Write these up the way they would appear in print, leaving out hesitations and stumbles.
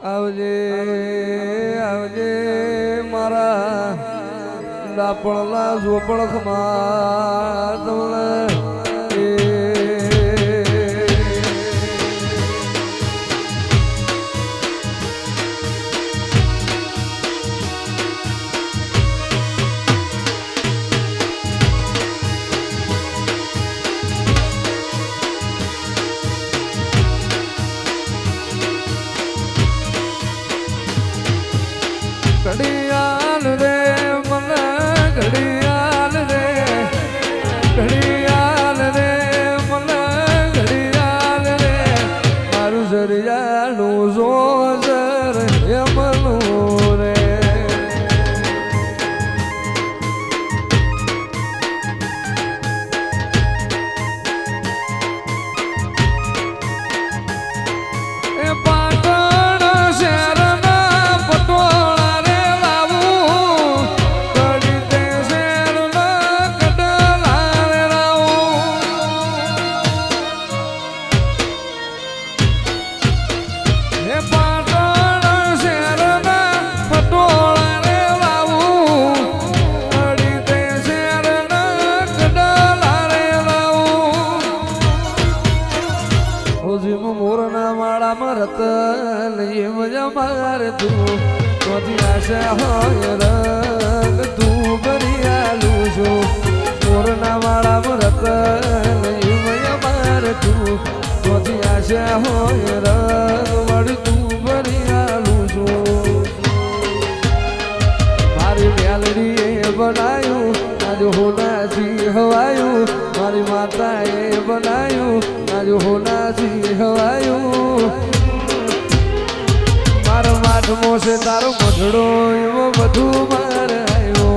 આવજે આવજે મારા ડાપણલા ઝોપડખમાં તમને ઘડિયાળ રે મને ઘડિયાળ રે ઘડિયાળ રે મને ઘડિયાળ રે મારું જરિયાળું જોજર એમનું રે એ પાટણ શહેરના પટોળા રે લાવું કડી તે શહેરના કડલા રે લાવું એ પાટણ શહેરના પટોળા રે લાવું કડી તે શહેરના કડલા રે લાવું ઓજીમ મોરના માળામાં રતન એમ જમાર તું તોથી આશા હોય રંગ તું ભરિયાલું છો મોરના માળામાં રતન એમ જમાર તું તોથી આશા હોય રંગ વળી તું ભરિયાલું છો મારી મેલડીએ બનાયું આજ હોનાથી હવાયું મારી માતાએ બનાયું આજ હોનાથી હવાયું મારો માઠમો છે તારો મઢડો એવો બધું મારે આવ્યો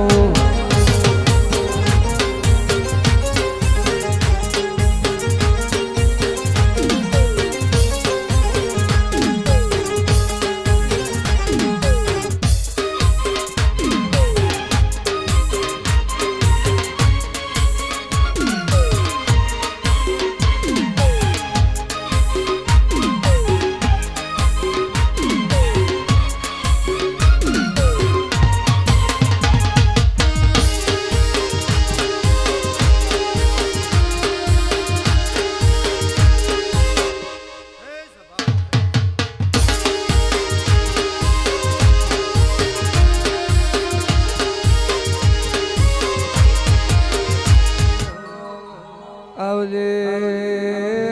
આવજે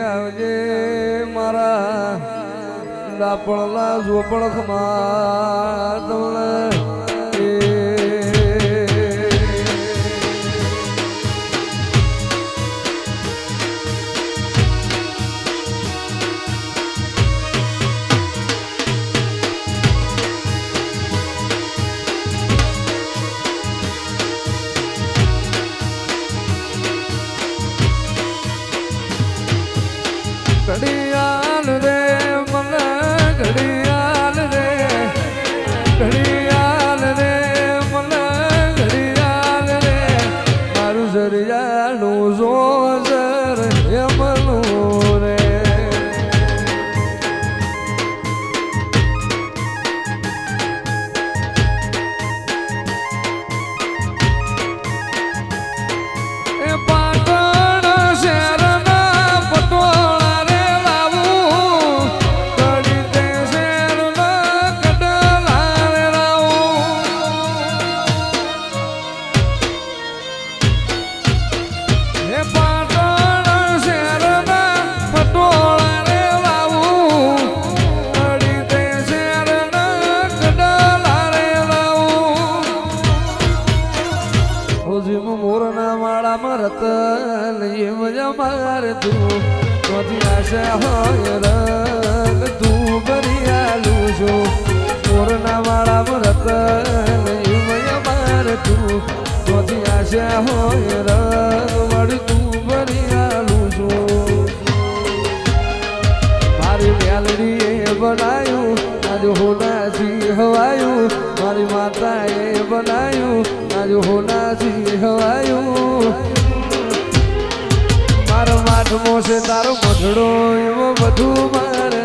આવજે મારા ડાપણલા ઝોપડખમાં તમને ઘડિયાળ રે મને ઘડિયાળ રે ઘડિયાળ રે મને ઘડિયાળ રે મારું જરિયાળું જોજર એમનું રે એ પાટણ શહેરના પટોળા રે લાવું કડી તે શહેરના કડલા રે લાવું એ પાટણ શહેરના પટોળા રે લાવું કડી તે શહેરના કડલા રે લાવું ઓજીમ મોરના માળામાં રતન એમ જમાર તું તોથી આશા હોય રંગ તું ભરિયાલું છો મોરના માળામાં રતન એમ જમાર તું તોથી આશા હોય રંગ વળી તું ભરિયાલું છો મારી મેલડીએ બનાયું આજ હોનાથી હવાયું મારી માતાએ બનાયું આજ હોનાથી હવાયું મારો માઠમો છે તારો મઢડો એવો બધું મારે